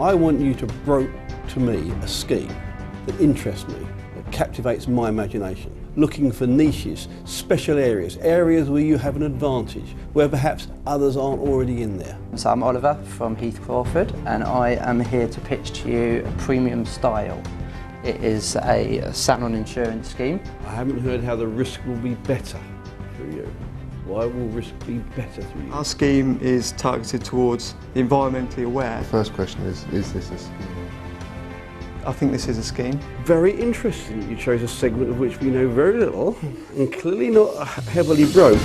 I want you to broach to me a scheme that interests me, that captivates my imagination, looking for niches, special areas, areas where you have an advantage, where perhaps others aren't already in there. So I'm Oliver from Heath Crawford, and I am here to pitch to you a premium style. It is a salon insurance scheme. I haven't heard how the risk will be better through you. Why will risk be better through you? Our scheme is targeted towards the environmentally aware. The first question is this a scheme? I think this is a scheme. Very interesting. You chose a segment of which we know very little and clearly not heavily broke.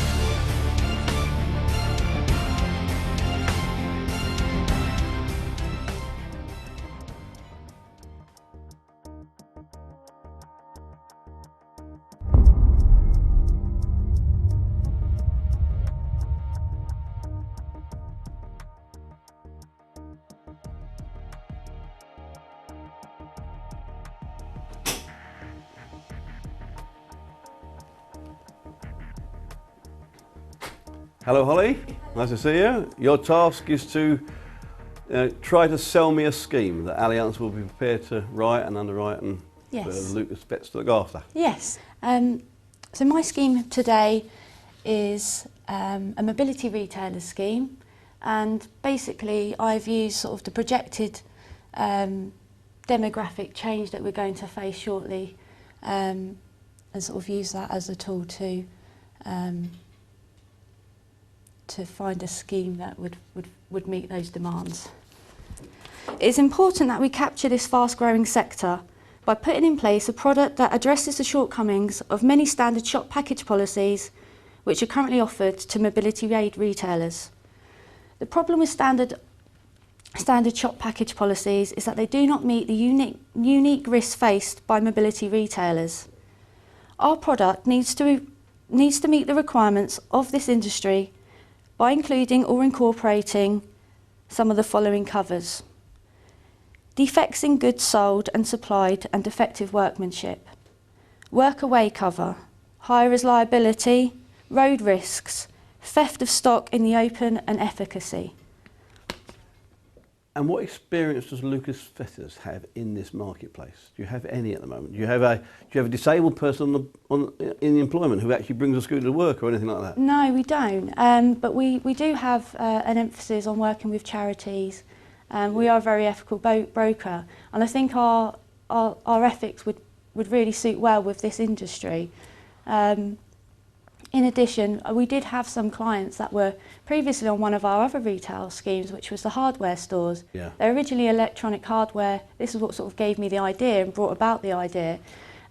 Hello Holly, nice to see you. Your task is to try to sell me a scheme that Allianz will be prepared to write and underwrite and for Lucas Betts to look after. Yes, so my scheme today is a mobility retailer scheme, and basically I've used sort of the projected demographic change that we're going to face shortly and sort of use that as a tool to find a scheme that would meet those demands. It's important that we capture this fast-growing sector by putting in place a product that addresses the shortcomings of many standard shop package policies which are currently offered to mobility aid retailers. The problem with standard shop package policies is that they do not meet the unique risks faced by mobility retailers. Our product needs to meet the requirements of this industry by including or incorporating some of the following covers: defects in goods sold and supplied and defective workmanship, work away cover, hirer's liability, road risks, theft of stock in the open and efficacy. And what experience does Lucas Betts have in this marketplace? Do you have any at the moment? Do you have a disabled person in the employment who actually brings a scooter to work or anything like that? No, we don't. But we do have an emphasis on working with charities. We are a very ethical broker, and I think our ethics would really suit well with this industry. In addition, we did have some clients that were previously on one of our other retail schemes, which was the hardware stores. Yeah. They're originally electronic hardware. This is what sort of gave me the idea and brought about the idea.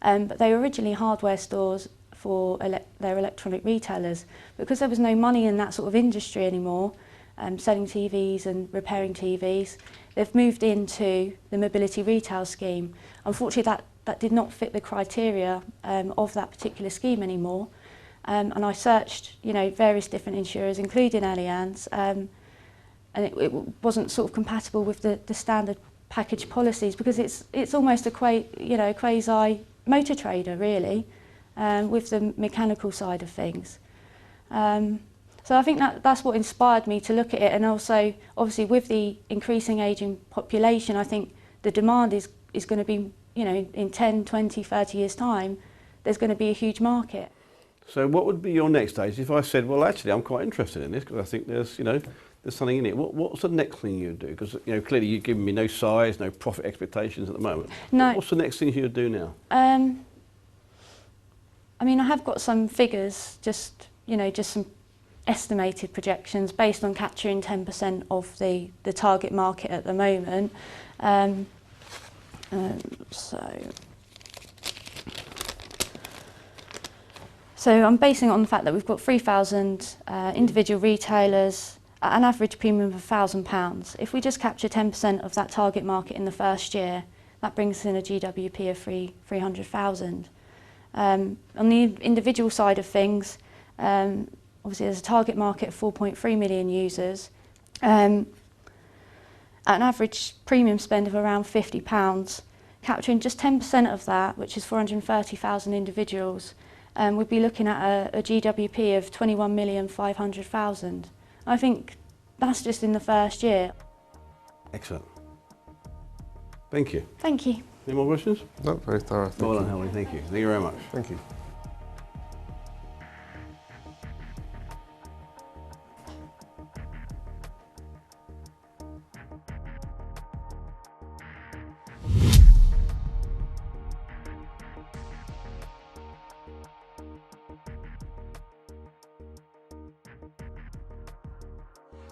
But they were originally hardware stores for their electronic retailers. Because there was no money in that sort of industry anymore, selling TVs and repairing TVs, they've moved into the mobility retail scheme. Unfortunately, that did not fit the criteria of that particular scheme anymore. And I searched, various different insurers, including Allianz, and it wasn't sort of compatible with the standard package policies, because it's almost a quasi motor trader really, with the mechanical side of things. So I think that's what inspired me to look at it, and also obviously with the increasing ageing population, I think the demand is going to be, in 10, 20, 30 years time, there's going to be a huge market. So what would be your next stage if I said, well, actually, I'm quite interested in this because I think there's something in it. What's the next thing you'd do? Because clearly you've given me no size, no profit expectations at the moment. No. What's the next thing you'd do now? I mean, I have got some figures, just some estimated projections based on capturing 10% of the target market at the moment. So I'm basing it on the fact that we've got 3,000 individual retailers at an average premium of £1,000. If we just capture 10% of that target market in the first year, that brings in a GWP of 300,000. On the individual side of things, obviously there's a target market of 4.3 million users. At an average premium spend of around £50, capturing just 10% of that, which is 430,000 individuals, we'd be looking at a GWP of 21,500,000. I think that's just in the first year. Excellent. Thank you. Thank you. Any more questions? No, very thorough. Well done, Thank you. Helmy. Thank you. Thank you very much. Thank you.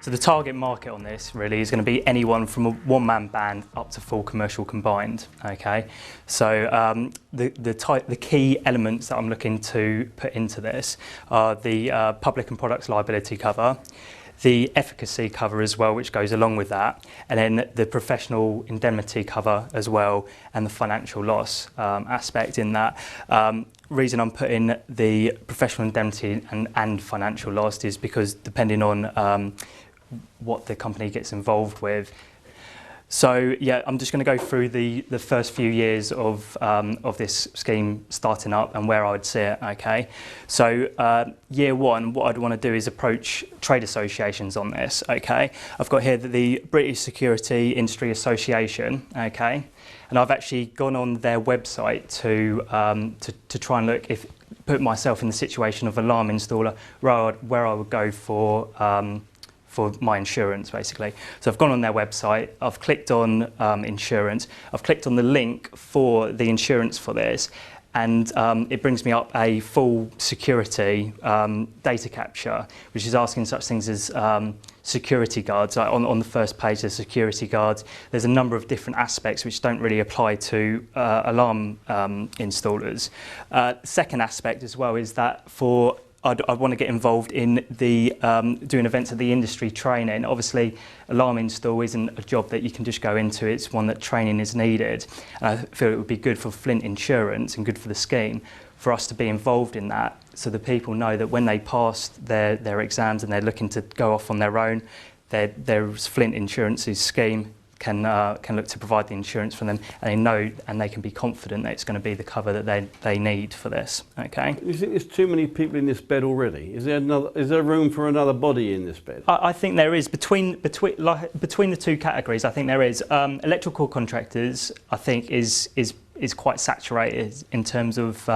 So the target market on this really is going to be anyone from a one-man band up to full commercial combined. Okay, so the key elements that I'm looking to put into this are the public and products liability cover, the efficacy cover as well, which goes along with that, and then the professional indemnity cover as well, and the financial loss aspect in that. Reason I'm putting the professional indemnity and financial loss is because depending on what the company gets involved with. So yeah, I'm just going to go through the first few years of this scheme starting up and where I would see it. Okay, so year one, what I'd want to do is approach trade associations on this. Okay, I've got here the British Security Industry Association. Okay, and I've actually gone on their website to try and look put myself in the situation of alarm installer where I would go for my insurance, basically. So I've gone on their website, I've clicked on insurance, I've clicked on the link for the insurance for this, and it brings me up a full security data capture, which is asking such things as security guards. On the first page, there's security guards. There's a number of different aspects which don't really apply to alarm installers. Second aspect as well is that I want to get involved in the doing events at the industry training. Obviously, alarm install isn't a job that you can just go into. It's one that training is needed. And I feel it would be good for Flint Insurance and good for the scheme for us to be involved in that, so the people know that when they pass their exams and they're looking to go off on their own, there's Flint Insurance's scheme can look to provide the insurance for them, and they know and they can be confident that it's going to be the cover that they need for this. Okay. You think there's too many people in this bed already? Is there room for another body in this bed? I think there is between the two categories. I think there is electrical contractors. I think is quite saturated in terms of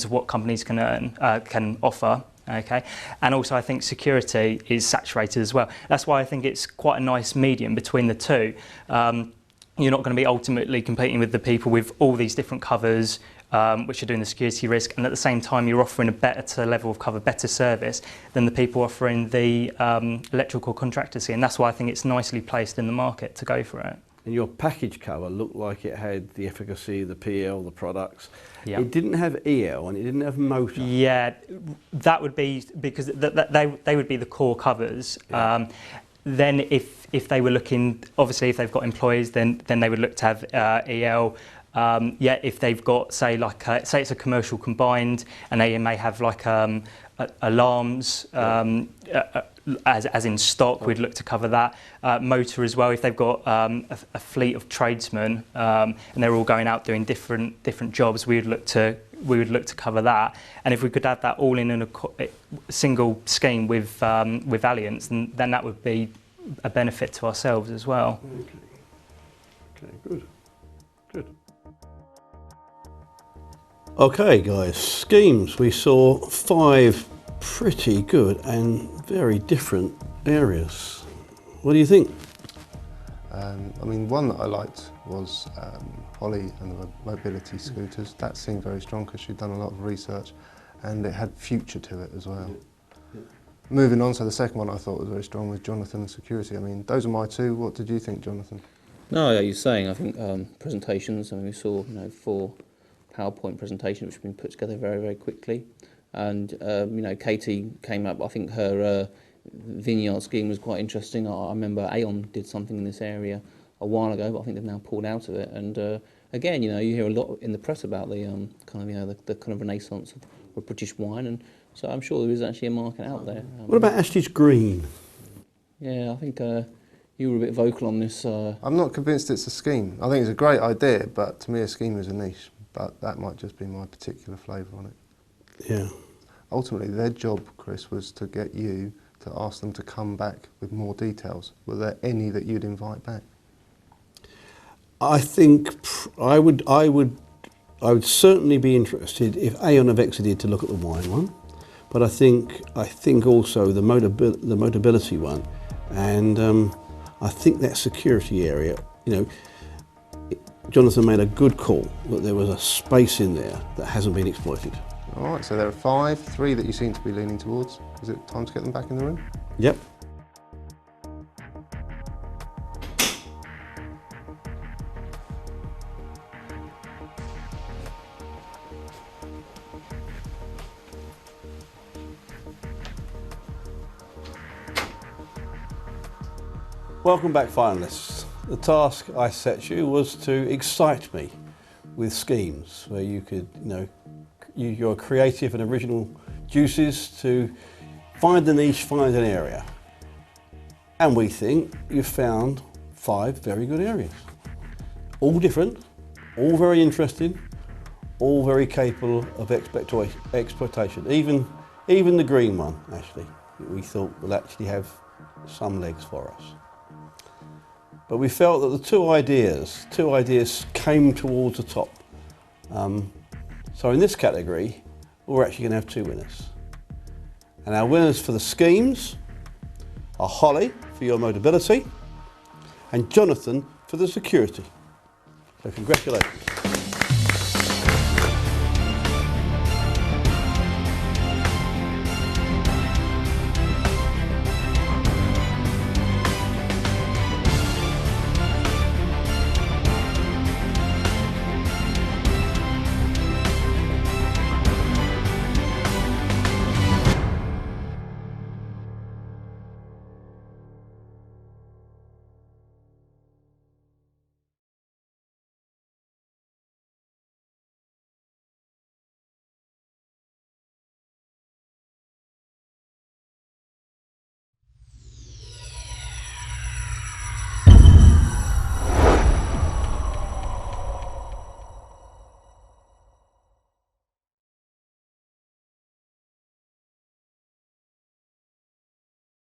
what companies can offer. Okay, and also I think security is saturated as well. That's why I think it's quite a nice medium between the two. You're not going to be ultimately competing with the people with all these different covers, which are doing the security risk, and at the same time you're offering a better level of cover, better service than the people offering the electrical contractor scheme. And that's why I think it's nicely placed in the market to go for it. And your package cover looked like it had the efficacy, the PL, the products. Yeah. It didn't have EL and it didn't have motor. Yeah, that would be because they would be the core covers. Yeah. Then if they were looking, obviously if they've got employees, then they would look to have EL. Yeah, if they've got say it's a commercial combined, and they may have like alarms. As in stock, we'd look to cover that. Motor as well, if they've got a fleet of tradesmen and they're all going out doing different jobs, we would look to cover that. And if we could add that all in a single scheme with Allianz, then that would be a benefit to ourselves as well. Okay, good. Okay, guys, schemes. We saw 5 pretty good and very different areas. What do you think? I mean, one that I liked was Holly and the mobility scooters. That seemed very strong because she'd done a lot of research and it had future to it as well. Yeah. Moving on, so the second one I thought was very strong was Jonathan and security. I mean, those are my two. What did you think, Jonathan? No, you're saying, I think presentations, I mean, we saw 4 PowerPoint presentations which have been put together very, very quickly. And Katie came up. I think her vineyard scheme was quite interesting. I remember Aon did something in this area a while ago, but I think they've now pulled out of it. And again, you hear a lot in the press about the the kind of renaissance of British wine, and so I'm sure there is actually a market out there. What about Astage Green? Yeah, I think you were a bit vocal on this. I'm not convinced it's a scheme. I think it's a great idea, but to me, a scheme is a niche. But that might just be my particular flavour on it. Yeah. Ultimately, their job, Chris, was to get you to ask them to come back with more details. Were there any that you'd invite back? I think I would certainly be interested if Aon have exited to look at the wine one, but I think also the Motability one, and I think that security area. You know, Jonathan made a good call that there was a space in there that hasn't been exploited. All right, so there are 5, 3 that you seem to be leaning towards. Is it time to get them back in the room? Yep. Welcome back, finalists. The task I set you was to excite me with schemes where you could, use your creative and original juices to find a niche, find an area. And we think you've found 5 very good areas. All different, all very interesting, all very capable of exploitation. Even the green one, actually, we thought will actually have some legs for us. But we felt that the two ideas came towards the top. So in this category, we're actually going to have 2 winners. And our winners for the schemes are Holly for your Motability and Jonathan for the security. So congratulations.